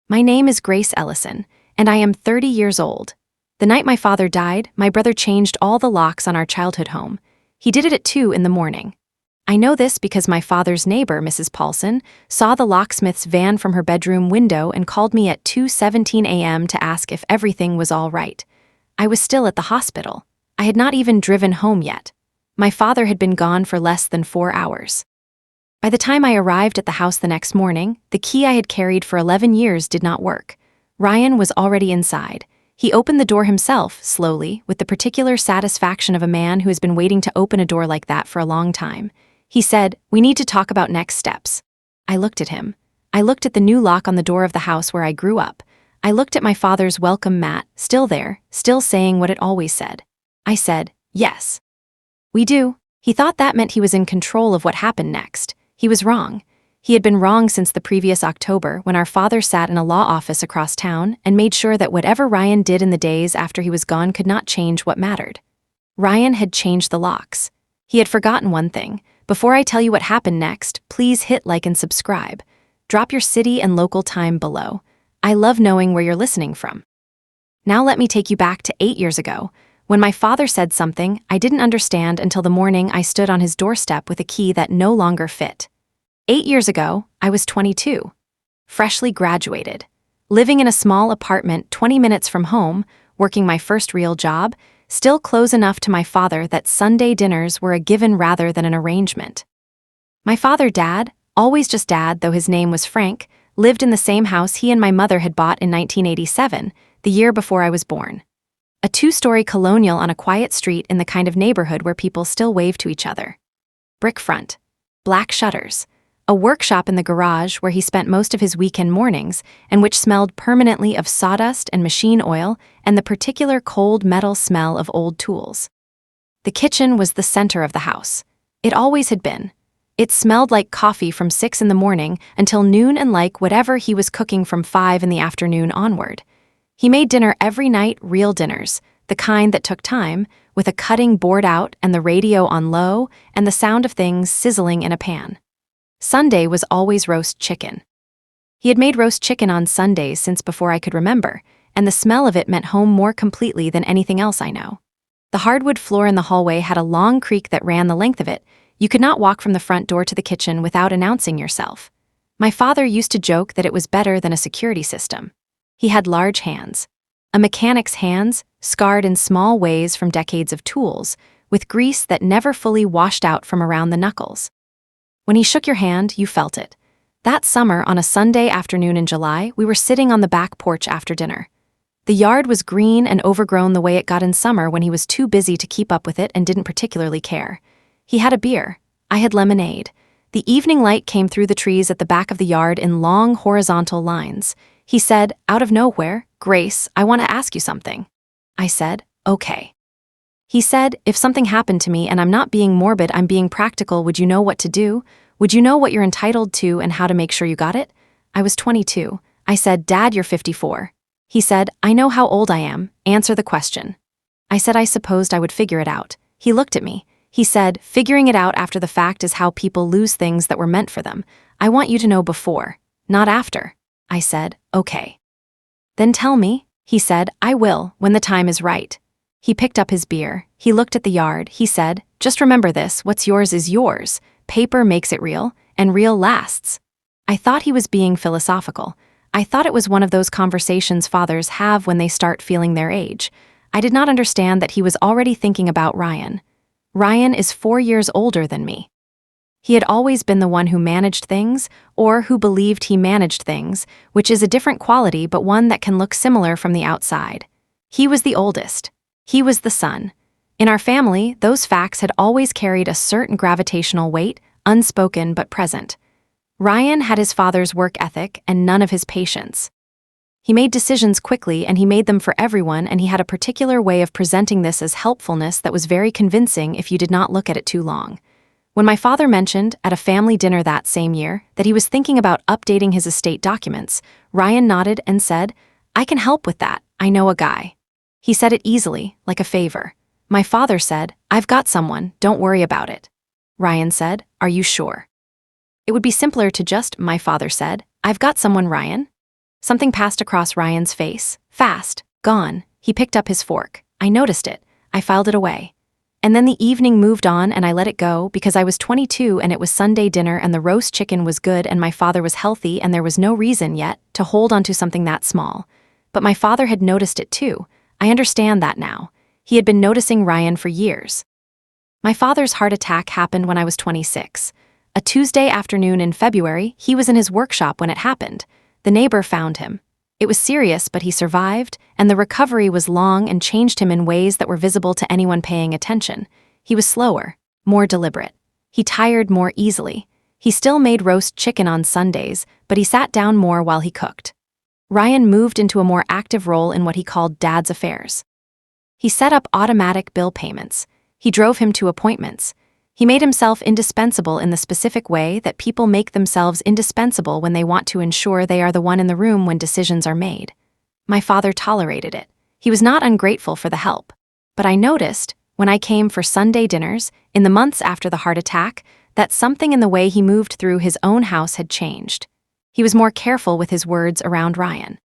My name is Grace Ellison, and I am 30 years old. The night my father died, my brother changed all the locks on our childhood home. He did it at 2 in the morning. I know this because my father's neighbor, Mrs. Paulson, saw the locksmith's van from her bedroom window and called me at 2:17 a.m. to ask if everything was all right. I was still at the hospital. I had not even driven home yet. My father had been gone for less than 4 hours. By the time I arrived at the house the next morning, the key I had carried for 11 years did not work. Ryan was already inside. He opened the door himself, slowly, with the particular satisfaction of a man who has been waiting to open a door like that for a long time. He said, "We need to talk about next steps." I looked at him. I looked at the new lock on the door of the house where I grew up. I looked at my father's welcome mat, still there, still saying what it always said. I said, "Yes. We do." He thought that meant he was in control of what happened next. He was wrong. He had been wrong since the previous October when our father sat in a law office across town and made sure that whatever Ryan did in the days after he was gone could not change what mattered. Ryan had changed the locks. He had forgotten one thing. Before I tell you what happened next, please hit like and subscribe. Drop your city and local time below. I love knowing where you're listening from. Now let me take you back to 8 years ago, when my father said something I didn't understand until the morning I stood on his doorstep with a key that no longer fit. 8 years ago, I was 22, freshly graduated, living in a small apartment 20 minutes from home, working my first real job, still close enough to my father that Sunday dinners were a given rather than an arrangement. My father, Dad, always just Dad though his name was Frank, lived in the same house he and my mother had bought in 1987, the year before I was born. A 2-story colonial on a quiet street in the kind of neighborhood where people still wave to each other. Brick front, black shutters, a workshop in the garage where he spent most of his weekend mornings and which smelled permanently of sawdust and machine oil and the particular cold metal smell of old tools. The kitchen was the center of the house. It always had been. It smelled like coffee from 6 in the morning until noon and like whatever he was cooking from 5 in the afternoon onward. He made dinner every night, real dinners, the kind that took time, with a cutting board out and the radio on low and the sound of things sizzling in a pan. Sunday was always roast chicken. He had made roast chicken on Sundays since before I could remember, and the smell of it meant home more completely than anything else I know. The hardwood floor in the hallway had a long creak that ran the length of it. You could not walk from the front door to the kitchen without announcing yourself. My father used to joke that it was better than a security system. He had large hands. A mechanic's hands, scarred in small ways from decades of tools, with grease that never fully washed out from around the knuckles. When he shook your hand, you felt it. That summer, on a Sunday afternoon in July, we were sitting on the back porch after dinner. The yard was green and overgrown the way it got in summer when he was too busy to keep up with it and didn't particularly care. He had a beer. I had lemonade. The evening light came through the trees at the back of the yard in long horizontal lines. He said, out of nowhere, "Grace, I want to ask you something." I said, "Okay." He said, "If something happened to me and I'm not being morbid, I'm being practical, would you know what to do? Would you know what you're entitled to and how to make sure you got it?" I was 22. I said, "Dad, you're 54. He said, "I know how old I am. Answer the question." I said I supposed I would figure it out. He looked at me. He said, "Figuring it out after the fact is how people lose things that were meant for them. I want you to know before, not after." I said, "Okay." "Then tell me," he said. "I will, when the time is right." He picked up his beer. He looked at the yard. He said, "Just remember this, what's yours is yours. Paper makes it real, and real lasts." I thought he was being philosophical. I thought it was one of those conversations fathers have when they start feeling their age. I did not understand that he was already thinking about Ryan. Ryan is 4 years older than me. He had always been the one who managed things, or who believed he managed things, which is a different quality but one that can look similar from the outside. He was the oldest. He was the son. In our family, those facts had always carried a certain gravitational weight, unspoken but present. Ryan had his father's work ethic and none of his patience. He made decisions quickly and he made them for everyone, and he had a particular way of presenting this as helpfulness that was very convincing if you did not look at it too long. When my father mentioned, at a family dinner that same year, that he was thinking about updating his estate documents, Ryan nodded and said, "I can help with that. I know a guy." He said it easily, like a favor. My father said, "I've got someone, don't worry about it." Ryan said, "Are you sure?" It would be simpler to just, my father said, "I've got someone, Ryan." Something passed across Ryan's face. Fast. Gone. He picked up his fork. I noticed it. I filed it away. And then the evening moved on and I let it go because I was 22 and it was Sunday dinner and the roast chicken was good and my father was healthy and there was no reason yet to hold on to something that small. But my father had noticed it too. I understand that now. He had been noticing Ryan for years. My father's heart attack happened when I was 26. A Tuesday afternoon in February, he was in his workshop when it happened. The neighbor found him. It was serious, but he survived, and the recovery was long and changed him in ways that were visible to anyone paying attention. He was slower, more deliberate. He tired more easily. He still made roast chicken on Sundays, but he sat down more while he cooked. Ryan moved into a more active role in what he called Dad's affairs. He set up automatic bill payments. He drove him to appointments. He made himself indispensable in the specific way that people make themselves indispensable when they want to ensure they are the one in the room when decisions are made. My father tolerated it. He was not ungrateful for the help. But I noticed, when I came for Sunday dinners, in the months after the heart attack, that something in the way he moved through his own house had changed. He was more careful with his words around Ryan.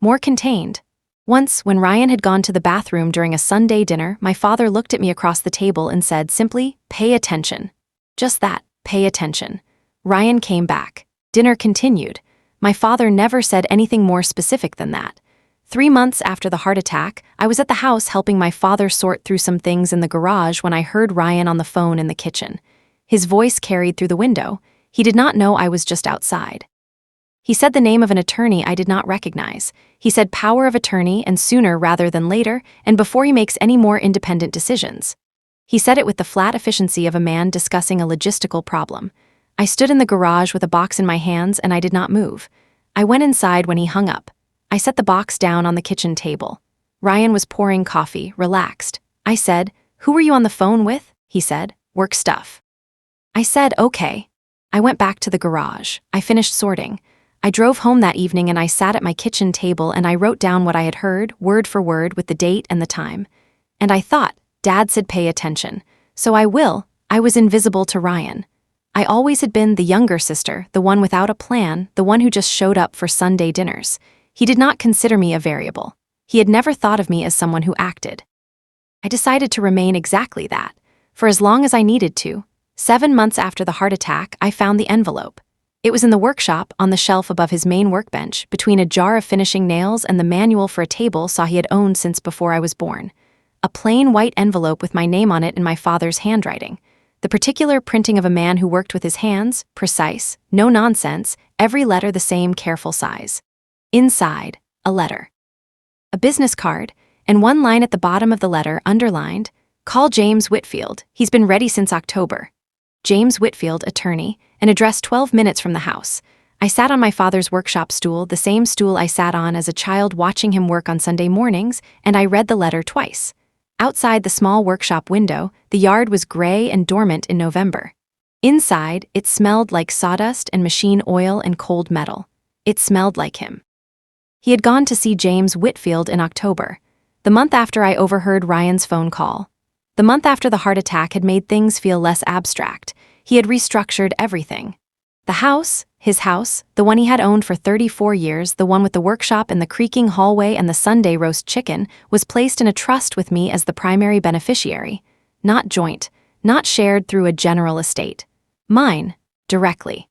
More contained. Once, when Ryan had gone to the bathroom during a Sunday dinner, my father looked at me across the table and said simply, "Pay attention." Just that, pay attention. Ryan came back. Dinner continued. My father never said anything more specific than that. 3 months after the heart attack, I was at the house helping my father sort through some things in the garage when I heard Ryan on the phone in the kitchen. His voice carried through the window. He did not know I was just outside. He said the name of an attorney I did not recognize. He said power of attorney and sooner rather than later, and before he makes any more independent decisions. He said it with the flat efficiency of a man discussing a logistical problem. I stood in the garage with a box in my hands and I did not move. I went inside when he hung up. I set the box down on the kitchen table. Ryan was pouring coffee, relaxed. I said, "Who were you on the phone with?" He said, "Work stuff." I said, "Okay." I went back to the garage. I finished sorting. I drove home that evening and I sat at my kitchen table and I wrote down what I had heard, word for word, with the date and the time. And I thought, Dad said pay attention. So I will. I was invisible to Ryan. I always had been the younger sister, the one without a plan, the one who just showed up for Sunday dinners. He did not consider me a variable. He had never thought of me as someone who acted. I decided to remain exactly that. For as long as I needed to. 7 months after the heart attack, I found the envelope. It was in the workshop, on the shelf above his main workbench, between a jar of finishing nails and the manual for a table he had owned since before I was born. A plain white envelope with my name on it in my father's handwriting. The particular printing of a man who worked with his hands, precise, no nonsense, every letter the same careful size. Inside, a letter. A business card, and one line at the bottom of the letter underlined, "Call James Whitfield, he's been ready since October." James Whitfield, attorney, an address 12 minutes from the house. I sat on my father's workshop stool, the same stool I sat on as a child watching him work on Sunday mornings, and I read the letter twice. Outside the small workshop window, the yard was gray and dormant in November. Inside, it smelled like sawdust and machine oil and cold metal. It smelled like him. He had gone to see James Whitfield in October, the month after I overheard Ryan's phone call. The month after the heart attack had made things feel less abstract. He had restructured everything. The house, his house, the one he had owned for 34 years, the one with the workshop and the creaking hallway and the Sunday roast chicken, was placed in a trust with me as the primary beneficiary. Not joint, not shared through a general estate. Mine, directly.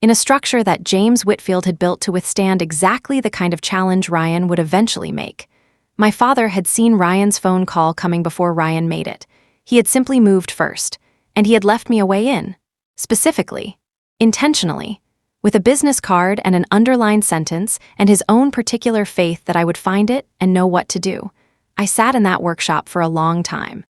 In a structure that James Whitfield had built to withstand exactly the kind of challenge Ryan would eventually make. My father had seen Ryan's phone call coming before Ryan made it. He had simply moved first, and he had left me a way in. Specifically, intentionally, with a business card and an underlined sentence and his own particular faith that I would find it and know what to do. I sat in that workshop for a long time.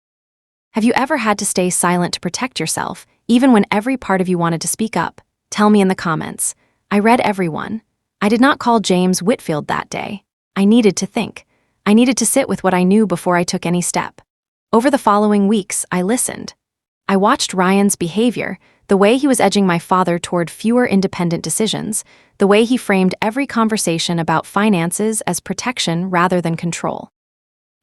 Have you ever had to stay silent to protect yourself, even when every part of you wanted to speak up? Tell me in the comments. I read everyone. I did not call James Whitfield that day. I needed to think. I needed to sit with what I knew before I took any step. Over the following weeks, I listened. I watched Ryan's behavior, the way he was edging my father toward fewer independent decisions, the way he framed every conversation about finances as protection rather than control.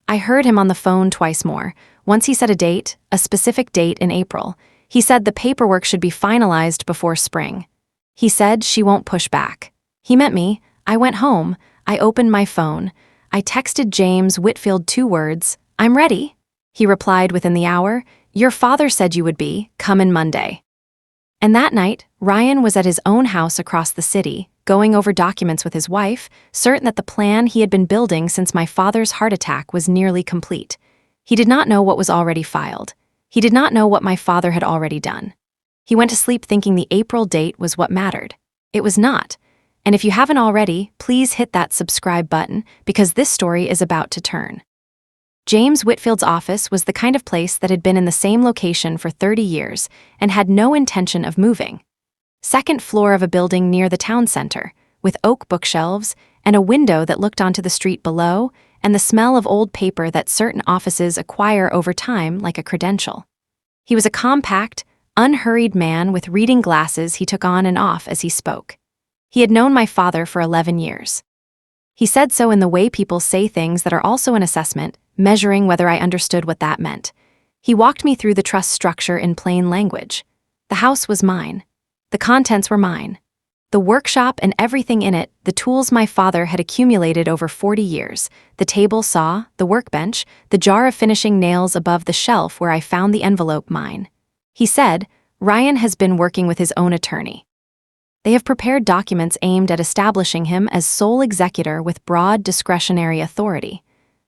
I heard him on the phone twice more. Once he set a date, a specific date in April. He said the paperwork should be finalized before spring. He said she won't push back. He meant me. I went home, I opened my phone, I texted James Whitfield 2 words, "I'm ready." He replied within the hour, "Your father said you would be, come in Monday." And that night, Ryan was at his own house across the city, going over documents with his wife, certain that the plan he had been building since my father's heart attack was nearly complete. He did not know what was already filed. He did not know what my father had already done. He went to sleep thinking the April date was what mattered. It was not. And if you haven't already, please hit that subscribe button because this story is about to turn. James Whitfield's office was the kind of place that had been in the same location for 30 years and had no intention of moving. Second floor of a building near the town center, with oak bookshelves and a window that looked onto the street below, and the smell of old paper that certain offices acquire over time like a credential. He was a compact, unhurried man with reading glasses he took on and off as he spoke. He had known my father for 11 years. He said so in the way people say things that are also an assessment, measuring whether I understood what that meant. He walked me through the trust structure in plain language. The house was mine. The contents were mine. The workshop and everything in it, the tools my father had accumulated over 40 years, the table saw, the workbench, the jar of finishing nails above the shelf where I found the envelope, mine. He said, "Ryan has been working with his own attorney. They have prepared documents aimed at establishing him as sole executor with broad discretionary authority.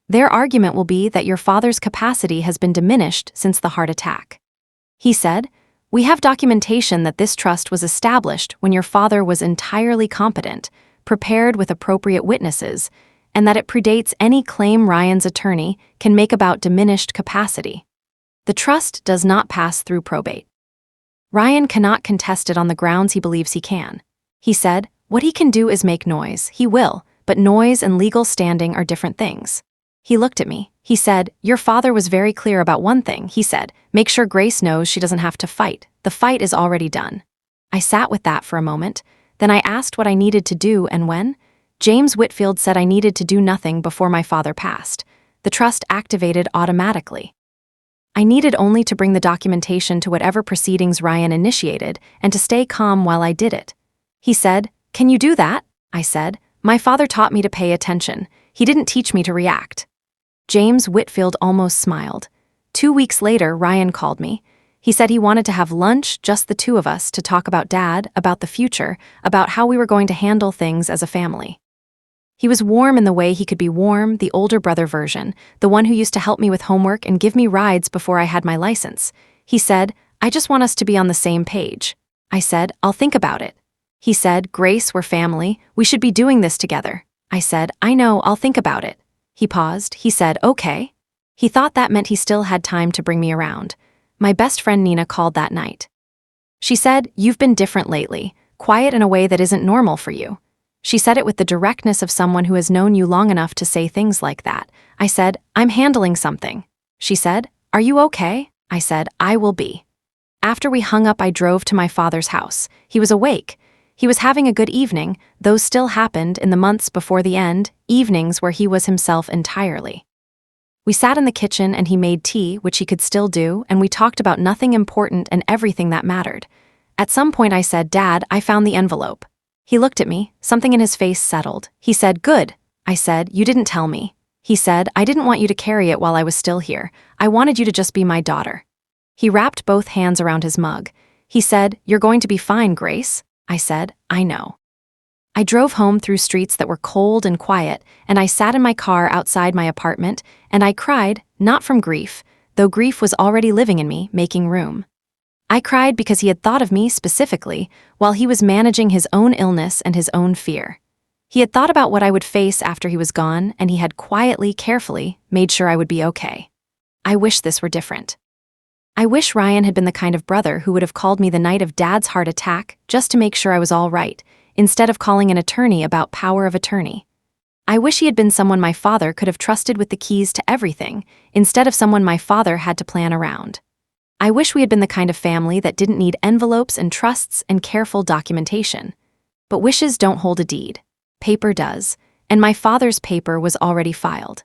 Their argument will be that your father's capacity has been diminished since the heart attack." He said, "We have documentation that this trust was established when your father was entirely competent, prepared with appropriate witnesses, and that it predates any claim Ryan's attorney can make about diminished capacity. The trust does not pass through probate. Ryan cannot contest it on the grounds he believes he can." He said, "What he can do is make noise. He will, but noise and legal standing are different things." He looked at me. He said, "Your father was very clear about one thing." He said, "Make sure Grace knows she doesn't have to fight. The fight is already done." I sat with that for a moment. Then I asked what I needed to do and when. James Whitfield said I needed to do nothing before my father passed. The trust activated automatically. I needed only to bring the documentation to whatever proceedings Ryan initiated and to stay calm while I did it. He said, "Can you do that?" I said, "My father taught me to pay attention. He didn't teach me to react." James Whitfield almost smiled. 2 weeks later, Ryan called me. He said he wanted to have lunch, just the two of us, to talk about Dad, about the future, about how we were going to handle things as a family. He was warm in the way he could be warm, the older brother version, the one who used to help me with homework and give me rides before I had my license. He said, "I just want us to be on the same page." I said, "I'll think about it." He said, "Grace, we're family. We should be doing this together." I said, "I know, I'll think about it." He paused. He said, "Okay." He thought that meant he still had time to bring me around. My best friend Nina called that night. She said, "You've been different lately, quiet in a way that isn't normal for you." She said it with the directness of someone who has known you long enough to say things like that. I said, "I'm handling something." She said, "Are you okay?" I said, "I will be." After we hung up, I drove to my father's house. He was awake. He was having a good evening. Those still happened in the months before the end, evenings where he was himself entirely. We sat in the kitchen and he made tea, which he could still do, and we talked about nothing important and everything that mattered. At some point I said, "Dad, I found the envelope." He looked at me. Something in his face settled. He said, "Good." I said, "You didn't tell me." He said, "I didn't want you to carry it while I was still here. I wanted you to just be my daughter." He wrapped both hands around his mug. He said, "You're going to be fine, Grace." I said, "I know." I drove home through streets that were cold and quiet, and I sat in my car outside my apartment, and I cried, not from grief, though grief was already living in me, making room. I cried because he had thought of me specifically while he was managing his own illness and his own fear. He had thought about what I would face after he was gone, and he had quietly, carefully made sure I would be okay. I wish this were different. I wish Ryan had been the kind of brother who would have called me the night of Dad's heart attack just to make sure I was all right, instead of calling an attorney about power of attorney. I wish he had been someone my father could have trusted with the keys to everything, instead of someone my father had to plan around. I wish we had been the kind of family that didn't need envelopes and trusts and careful documentation. But wishes don't hold a deed. Paper does, and my father's paper was already filed.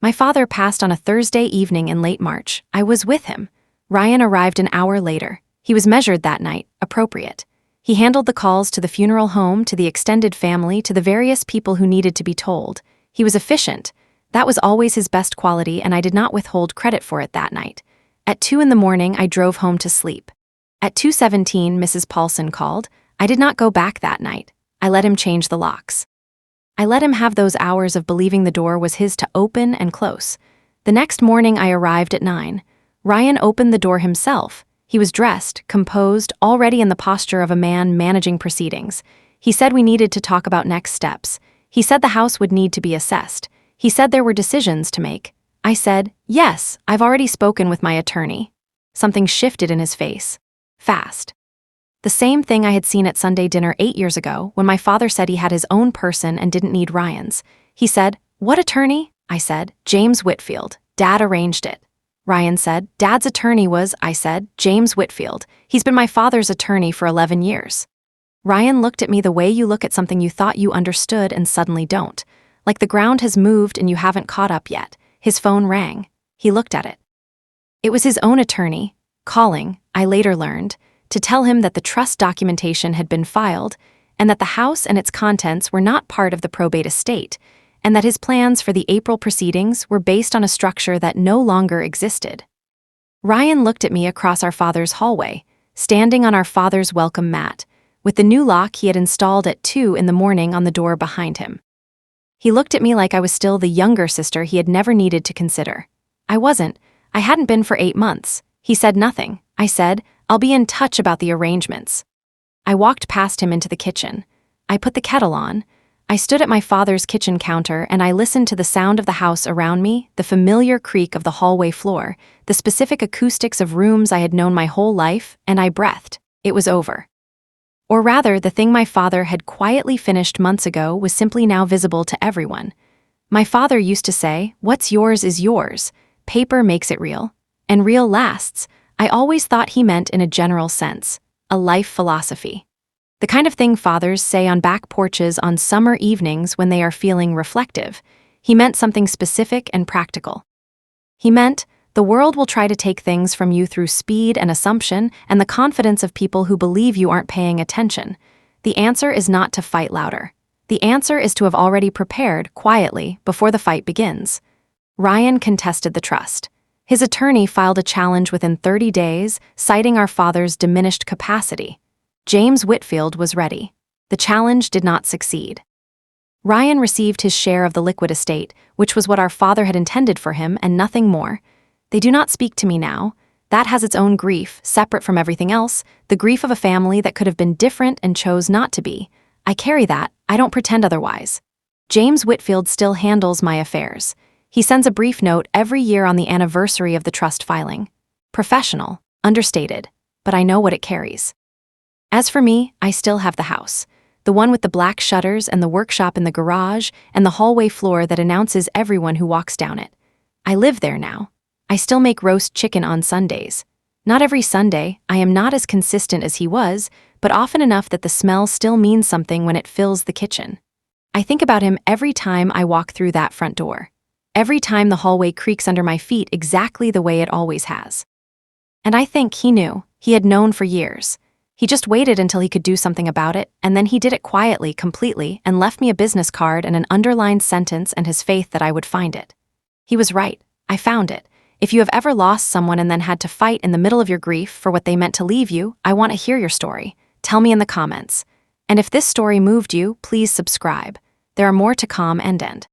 My father passed on a Thursday evening in late March. I was with him. Ryan arrived an hour later. He was measured that night, appropriate. He handled the calls to the funeral home, to the extended family, to the various people who needed to be told. He was efficient. That was always his best quality, and I did not withhold credit for it that night. At 2 in the morning, I drove home to sleep. At 2:17, Mrs. Paulson called. I did not go back that night. I let him change the locks. I let him have those hours of believing the door was his to open and close. The next morning, I arrived at 9. Ryan opened the door himself. He was dressed, composed, already in the posture of a man managing proceedings. He said we needed to talk about next steps. He said the house would need to be assessed. He said there were decisions to make. I said, "Yes, I've already spoken with my attorney." Something shifted in his face. Fast. The same thing I had seen at Sunday dinner 8 years ago when my father said he had his own person and didn't need Ryan's. He said, "What attorney?" I said, "James Whitfield. Dad arranged it." Ryan said, "Dad's attorney was," I said, "James Whitfield. He's been my father's attorney for 11 years. Ryan looked at me the way you look at something you thought you understood and suddenly don't. Like the ground has moved and you haven't caught up yet. His phone rang. He looked at it. It was his own attorney, calling, I later learned, to tell him that the trust documentation had been filed and that the house and its contents were not part of the probate estate, and that his plans for the April proceedings were based on a structure that no longer existed. Ryan looked at me across our father's hallway, standing on our father's welcome mat, with the new lock he had installed at 2 in the morning on the door behind him. He looked at me like I was still the younger sister he had never needed to consider. I wasn't. I hadn't been for 8 months. He said nothing. I said, "I'll be in touch about the arrangements." I walked past him into the kitchen. I put the kettle on. I stood at my father's kitchen counter and I listened to the sound of the house around me, the familiar creak of the hallway floor, the specific acoustics of rooms I had known my whole life, and I breathed. It was over. Or rather, the thing my father had quietly finished months ago was simply now visible to everyone. My father used to say, "What's yours is yours. Paper makes it real. And real lasts." I always thought he meant in a general sense, a life philosophy. The kind of thing fathers say on back porches on summer evenings when they are feeling reflective. He meant something specific and practical. He meant, the world will try to take things from you through speed and assumption and the confidence of people who believe you aren't paying attention. The answer is not to fight louder. The answer is to have already prepared, quietly, before the fight begins. Ryan contested the trust. His attorney filed a challenge within 30 days, citing our father's diminished capacity. James Whitfield was ready. The challenge did not succeed. Ryan received his share of the liquid estate, which was what our father had intended for him and nothing more. They do not speak to me now. That has its own grief, separate from everything else, the grief of a family that could have been different and chose not to be. I carry that, I don't pretend otherwise. James Whitfield still handles my affairs. He sends a brief note every year on the anniversary of the trust filing. Professional, understated, but I know what it carries. As for me, I still have the house. The one with the black shutters and the workshop in the garage and the hallway floor that announces everyone who walks down it. I live there now. I still make roast chicken on Sundays. Not every Sunday, I am not as consistent as he was, but often enough that the smell still means something when it fills the kitchen. I think about him every time I walk through that front door. Every time the hallway creaks under my feet exactly the way it always has. And I think he knew. He had known for years. He just waited until he could do something about it, and then he did it quietly, completely, and left me a business card and an underlined sentence and his faith that I would find it. He was right. I found it. If you have ever lost someone and then had to fight in the middle of your grief for what they meant to leave you, I want to hear your story. Tell me in the comments. And if this story moved you, please subscribe. There are more to come and end.